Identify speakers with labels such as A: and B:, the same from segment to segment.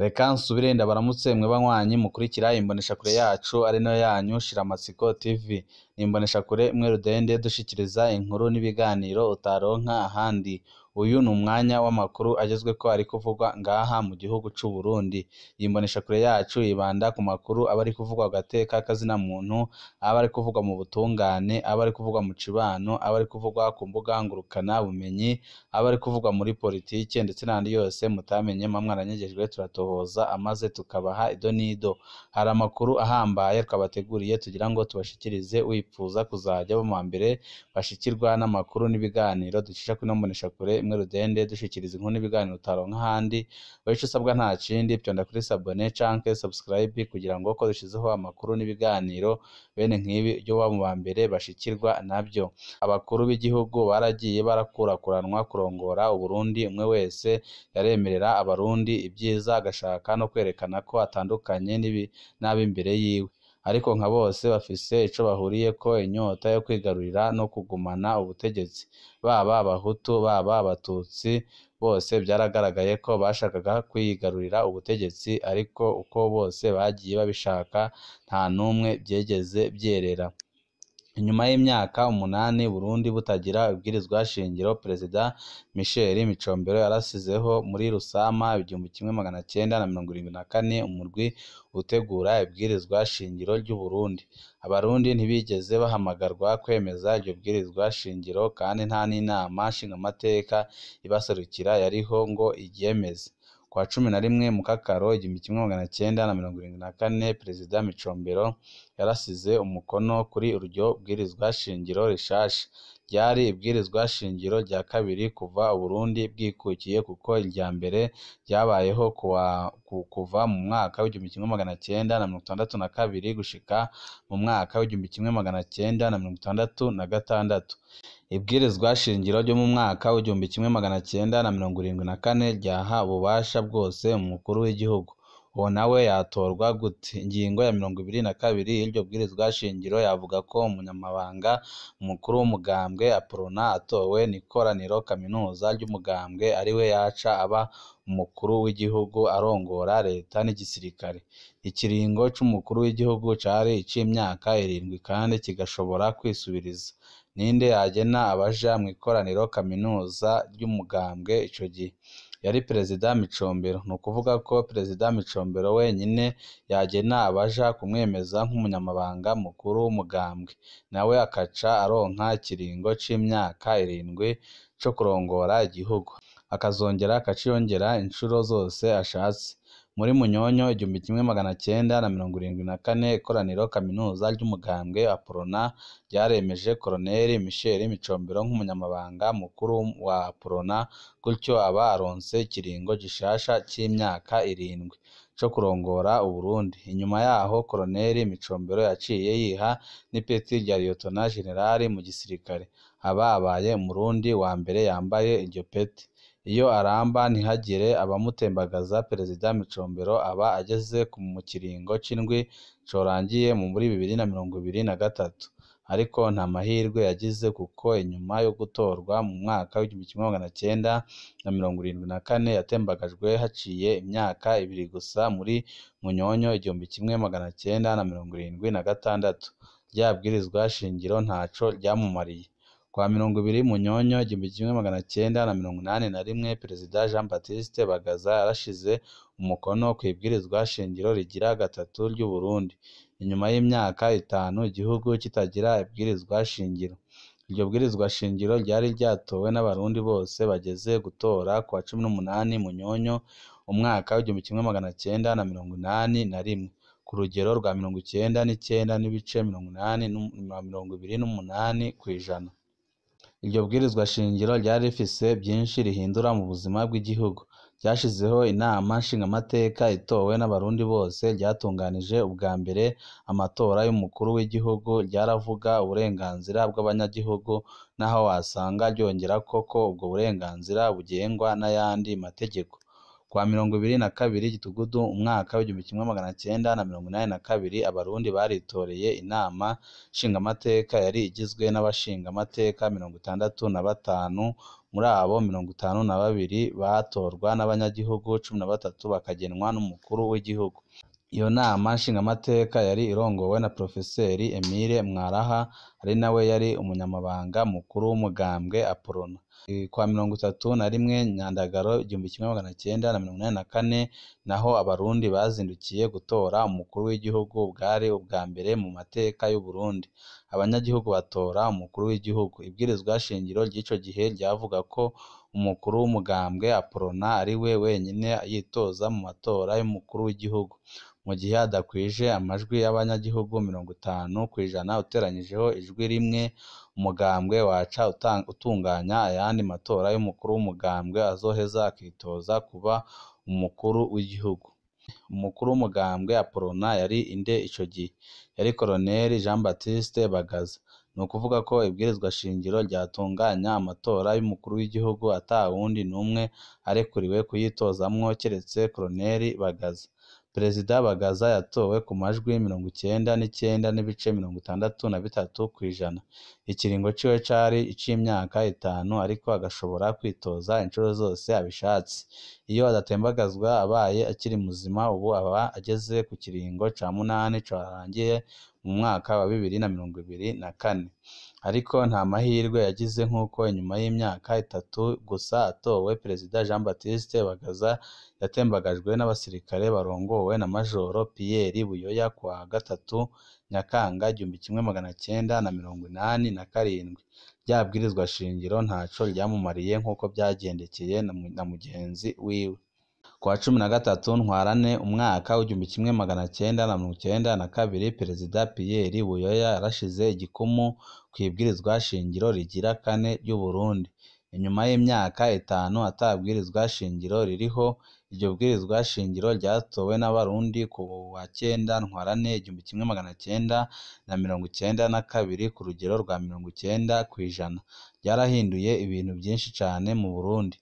A: Reka nsubire ndabaramutse mwe banywanyi mukurikira imboneshakure yacu ari nayo yanyu Shiramatsiko TV. Ni imboneshakure imwe rudende dushikiriza inkuru n'ibiganiro utaronka ahandi. Uyu ni umwanya w'amakuru agezweko ari kuvugwa ngaha mu gihugu c'u Burundi. Iyi mboneshakure yacu ibanda ku makuru aba ari kuvugwa gateka kazina muntu, aba ari kuvugwa mu butungane, aba ari kuvugwa mu cibano, aba ari kuvugwa ku mbuga ngurukana bumenyi, aba ari kuvugwa muri politike ndetse n'andi yose mutamenye mwaranyegejwe turatohoza amaze tukabaha ido n'ido. Hari amakuru ahambaye twabateguriye tugira ngo tubashikirize wipfuza kuzaja bo mbere bashikirwa n'amakuru n'ibiganiro ducisha kuri mboneshakure imwe rudende dushikiriza inkuru n'ibiganiro utaronka ahandi. Ico usabwa nta kindi pyonda kuri sabone canke subscribe kugira ngo ko dushizeho amakuru n'ibiganiro bene nk'ibi byo ba mbere bashikirwa navyo. Abakuru b'igihugu baragiye barakurakuranwa kurongora Uburundi, umwe wese yaremerera abarundi ibyiza agashaka no kwerekana ko atandukanye n'ab'imbere yiwe, ariko nka bose bafise ico bahuriyeko, inyota yo kwigarurira no kugumana ubutegetsi. Baba abahutu baba abatutsi bose byaragaragaye ko bashakaga kwigarurira ubutegetsi, ariko uko bose bagiye babishaka nta numwe byegeze byerera. Inyuma y'imyaka 8 Burundi butagira ibwirizwa shingiro, Perezida Michel Micombero yarasizeho muri Rusama 1974 umurwi utegura ibwirizwa shingiro ry'u Burundi. Abarundi ntibigeze bahamagarwa kwemeza iryo bwirizwa shingiro, kandi nta n'inama nshingamateka ibaserukira yariho ngo iryemeze. Kwa 11 Mukakaro 1974 Perezida Micombero yarasize umukono kuri uryo bwirizwa shingiro rishasha. Ryari ibwirizwa shingiro rya kabiri kuva Uburundi bwikukiye, kuko irya mbere ryabayeho kuva mu mwaka w'1962 gushika mu mwaka w'1966. Ibwirizwa shingiro ryo mu mwaka w'1974 ryaha ububasha bwose umukuru w'igihugu. Uwo nawe yatorwa gute? Ingingo ya 22 y'iryo bwirizwa shingiro yavuga ko umunyamabanga umukuru w'umugambwe aprona atowe n'ikoraniro kaminuza ry'umugambwe ariwe yaca aba umukuru w'igihugu arongora leta n'igisirikare. Ikiringo c'umukuru w'igihugu cari ic'imyaka 7 kandi kigashobora kwisubiriza. Ninde yagena abaja mu ikoraniro kaminuza ry'umugambwe ico gihe? Yari Perezida Micombero. Ni ukuvuga ko Perezida Micombero wenyine yagena abaja kumwemeza nk'umunyamabanga mukuru w'umugambwe, nawe akaca aronka ikiringo c'imyaka 7 co kurongora igihugu, akazongera akaciyongera inshuro zose ashatse. Muri Munyonyo 1974 ikoraniro kaminuza ry'umugambwe aprona ryaremeje Koloneli Michel Micombero nk'umunyamabanga mukuru wa aprona, gutyo aba aronse ikiringo gishasha c'imyaka 7 co kurongora Uburundi. Inyuma yaho Koloneli Micombero yaciye yiha n'ipeti rya Lieutenant General mu gisirikare, aba abaye umurundi wa mbere yambaye iryo peti. Iyo aramba ntihagire abamutembagaza, Perezida Micombero aba ageze mu kiringo c'indwi corangiye muri 2023. Ariko nta mahirwe yagize, kuko inyuma yo gutorwa mu mwaka w'1974 yatembagajwe haciye imyaka 2 gusa muri Munyonyo 1976. Rya bwirizwa shingiro ntaco ryamumariye. Kwa 20 Munyonyo 1981 Perezida Jean Baptiste Bagaza yarashize umukono ku ibwirizwa shingiro rigira gatatu ry'u Burundi. Inyuma y'imyaka 5 igihugu kitagira ibwirizwa shingiro. Iryo bwirizwa shingiro ryari ryatowe n'abarundi bose bageze gutora kwa 18 Munyonyo umwaka w'1981 ku rugero rwa 99.88 kw'ijana. Iryo bwirizwa shingiro ryari rifise byinshi rihindura mu buzima bw'igihugu. Ryashizeho inama nshingamateka itowe n'abarundi bose, ryatunganije ubwa mbere amatora y'umukuru w'igihugu, ryaravuga uburenganzira bw'abanyagihugu, naho wasanga ryongera koko ubwo burenganzira bugengwa n'ayandi mategeko. Kwa 22 Gitugudu umwaka w'1982 abarundi baritoreye inama nshingamateka yari igizwe n'abashingamateka 65 muri abo 52 batorwa n'abanyagihugu, 13 bakagenwa n'umukuru w'igihugu. Iyo nama nshingamateka yari irongowe na Profeseri Emile Mwaraha, ari nawe yari umunyamabanga mukuru w'umugambwe Aporona. Kwa 31 Nyandagaro 1984 naho abarundi bazindukiye gutora umukuru w'igihugu, bwari ubwa mbere mu mateka y'u Burundi. Abanyagihugu batora umukuru w'igihugu. Ibwirizwa shingiro ry'ico gihe ryavuga ko umukuru w'umugambwe Aporona ari we wenyine yitoza mu matora y'umukuru w'igihugu, mu gihe adakwije amajwi y'abanyagihugu 50% uteranyijeho ijwi rimwe, umugambwe waca utunganya ayandi matora y'umukuru w'umugambwe azoheza akitoza kuba umukuru w'igihugu. Umukuru w'umugambwe Aporona yari inde ico gihe? Yari Koloneli Jean Baptiste Bagaza. Ni ukuvuga ko ibwirizwa shingiro ryatunganya amatora y'umukuru w'igihugu ata wundi n'umwe arekuriwe kuyitozamwo keretse Koloneli Bagaza. Perezida Bagaza yatowe ku majwi 99.63%. Ikiringo ciwe cari ic'imyaka 5, ariko agashobora kwitoza incuro zose abishatse. Iyo adatembagazwa abaye akiri muzima, ubu aba ageze ku kiringo ca 8 carangiye mu mwaka wa 2024. Ariko nta mahirwe yagize, nk'uko inyuma y'imyaka 3 gusa atowe, Perezida Jean Baptiste Bagaza yatembagajwe n'abasirikare barongowe na Majoro Pierre Buyoya kwa 3 Nyakanga 1987. Rya bwirizwa shingiro ntaco ryamumariye nk'uko byagendekeye na mugenzi wiwe. Kwa 13 Ntwarante umwaka w'1992, Perezida Pierre Buyoya yarashize igikumu kw'ibwirizwa shingiro rigira 4 ry'u Burundi. Inyuma y'imyaka 5 atabwirizwa shingiro ririho, iryo bwirizwa shingiro ryatowe n'abarundi ku wa 9 Ntwarante 1992 ku rugero rwa 90%. Ryarahinduye ibintu byinshi cane mu Burundi.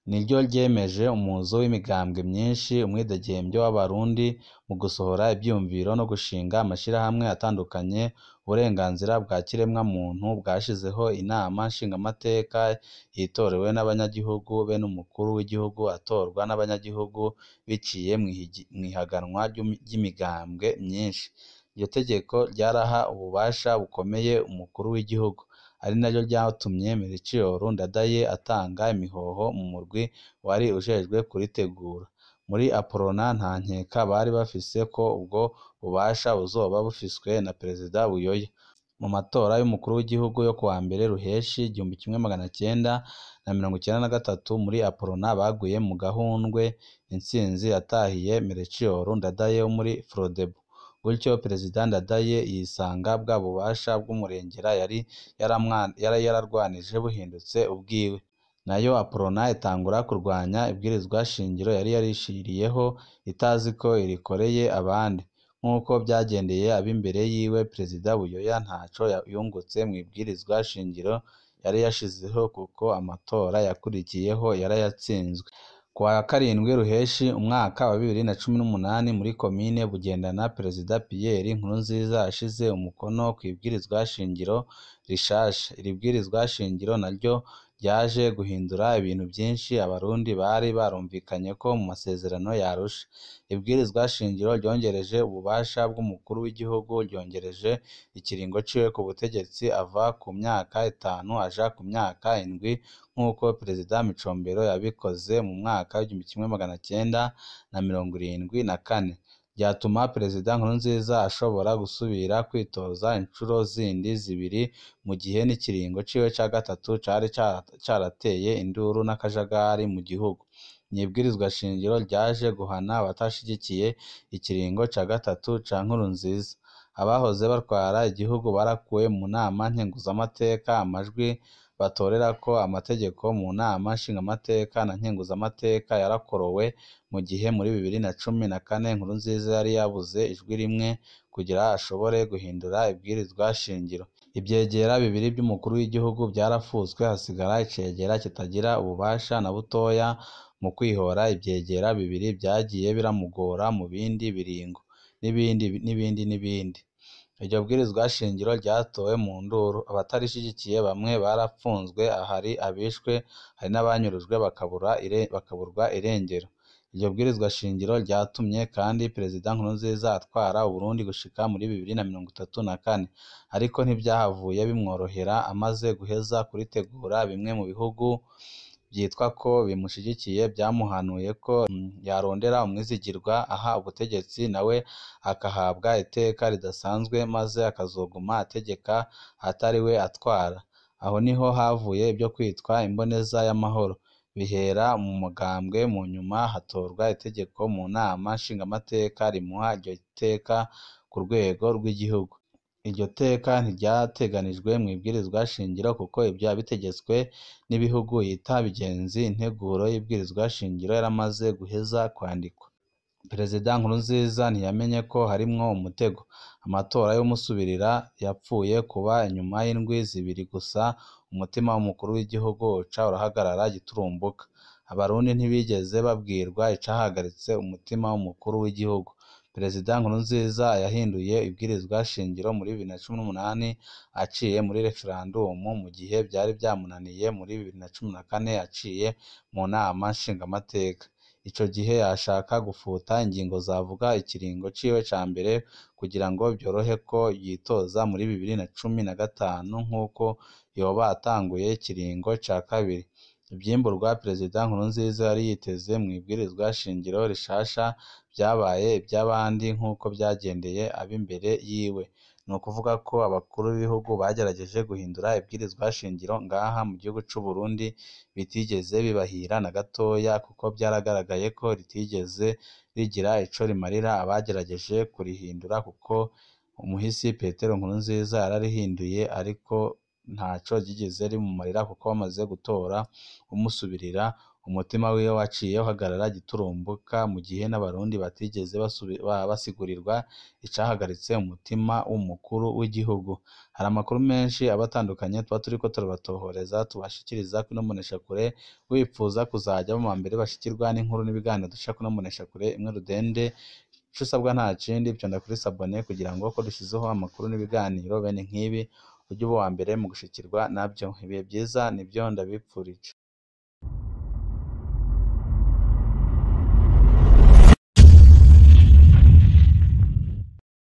A: Niryo ryemeje umuzo w'imigambwe myinshi, umwidegembyo w'abarundi mu gusohora ivyumviro no gushinga amashirahamwe atandukanye, uburenganzira bwa kiremwa muntu, bwashizeho inama nshingamateka yitorewe n'abanyagihugu be n'umukuru w'igihugu atorwa n'abanyagihugu biciye mw'ihiganwa ry'imigambwe myinshi. Iryo tegeko ryaraha ububasha bukomeye umukuru w'igihugu, ari naryo ryatumye Melchior Ndadaye atanga imihoho mu murwi wari ujejwe kuritegura. Muri Aporona nta nkeka bari bafise ko ubwo bubasha buzoba bufiswe na Perezida Buyoya. Mu matora y'umukuru w'igihugu yo kuwa mbere Ruheshi 1993, muri Aporona baguye mu gahundwe, intsinzi yatahiye Melchior Ndadaye wo muri Frodebu. Gutyo Perezida Ndadaye yisanga bwa bubasha bw'umurengera yari yararwanije buhindutse ubwiwe. Nayo Aporona itangura kurwanya ibwirizwa shingiro yari yarishiriyeho, itazi ko irikoreye abandi. Nk'uko byagendeye ab'imbere yiwe, Perezida Buyoya ntaco yungutse mw'ibwirizwa shingiro yari yashizeho, kuko amatora yakurikiyeho yarayatsinzwe. Kuwa 7 Ruheshi umwaka wa 2018, muri komine Bugendana, Perezida Pierre Nkurunziza ashize umukono kw'ibwirizwa shingiro rishasha. Iri bwirizwa shingiro naryo ryaje guhindura ibintu byinshi abarundi bari barumvikanye ko mu masezerano yarusha. Ibwirizwa shingiro ryongereje ububasha bw'umukuru w'igihugu, ryongereje ikiringo ciwe ku butegetsi ava ku myaka 5 aja ku myaka 7, nk'uko Perezida Micombero yabikoze mu mwaka w'1974. Ryatuma Perezida Nkurunziza ashobora gusubira kwitoza incuro zindi 2, mu gihe n'ikiringo ciwe ca 3 cari carateye induru n'akajagari mu gihugu. N'ibwirizwa shingiro ryaje guhana abatashigikiye ikiringo ca 3 ca Nkurunziza. Abahoze batwara igihugu barakuwe mu nama nkenguzamateka, amajwi batorerako amategeko mu nama nshingamateka na nkenguzamateka yarakorowe, mu gihe muri 2014 Nkurunziza yari yabuze ijwi rimwe kugira ashobore guhindura ibwirizwa shingiro. Ivyegera 2 by'umukuru w'igihugu byarafuzwe, hasigara icegera kitagira ububasha na butoya. Mu kwihora ivyegera 2 vyagiye biramugora mu bindi biringo, n'ibindi. Iryo bwirizwa shingiro ryatowe mu nduru, abatarishigikiye bamwe barapfunzwe, hari abishwe, hari n'abanyurujwe bakaburwa irengero. Iryo bwirizwa shingiro ryatumye kandi Perezida Nkurunziza atwara Uburundi gushika muri 2034, ariko ntibyahavuye bimworohera. Amaze guheza kuritegura, bimwe mu bihugu byitwa ko bimushigikiye byamuhanuye ko yarondera umwizigirwa aha ubutegetsi, nawe akahabwa iteka ridasanzwe maze akazoguma ategeka atari we atwara. Aho niho havuye ibyo kwitwa imboneza y'amahoro, bihera mu mugambwe, mu nyuma hatorwa itegeko mu nama nshingamateka rimuha iryo teka ku rwego rw'igihugu. Iryo teka ntiryateganijwe mu ibwirizwa shingiro kuko ibyo yabitegetswe n'ibihugu yita bigenzi. Integuro y'ibwirizwa shingiro yaramaze guheza kwandikwa. Perezida Nkurunziza ntiyamenye ko harimwo umutego. Amatora y'umusubirira yapfuye kuba inyuma y'indwi zibiri gusa, umutima w'umukuru w'igihugu uca urahagarara giturumbuka. Abarundi ntibigeze babwirwa icahagaritse umutima w'umukuru w'igihugu. Perezida Nkurunziza yahinduye ibwirizwa shingiro muri 2018 aciye muri referandumu, mu gihe byari byamunaniye muri 2014 aciye mu nama nshingamateka. Ico gihe yashaka gufuta ingingo zavuga ikiringo ciwe ca mbere kugira ngo byorohe ko yitoza muri 2015 nk'uko yoba atanguye ikiringo ca kabiri. Ivyimburwa Perezida Nkurunziza yari yiteze mu ibwirizwa shingiro rishasha byabaye iby'abandi nk'uko byagendeye ab'imbere yiwe. Ni ukuvuga ko abakuru b'ibihugu bagerageje guhindura ibwirizwa shingiro ngaha mu gihugu c'u Burundi bitigeze bibahira na gatoya, kuko byaragaragaye ko ritigeze rigira ico rimarira abagerageje kurihindura, kuko umuhisi Petero Nkurunziza yararihinduye ariko ntaco ryigeze rimumarira, kuko bamaze gutora umusubirira umutima wiwe waciye uhagarara giturumbuka, mu gihe n'abarundi batigeze basigurirwa icahagaritse umutima w'umukuru w'igihugu. Hari amakuru menshi abatandukanye tuba turiko turabatohoreza tubashikiriza kuri ino mboneshakure. Wipfuza kuzaja mu mbere bashikirwa n'inkuru n'ibiganiro dushira kuri ino mboneshakure imwe rudende, ico usabwa nta kindi vyonda kuri sabone kugira ngo ko dushizeho amakuru n'ibiganiro bene nk'ibi ujye uba uwa mbere mu gushikirwa navyo. Ibihe byiza nivyo ndabipfurije.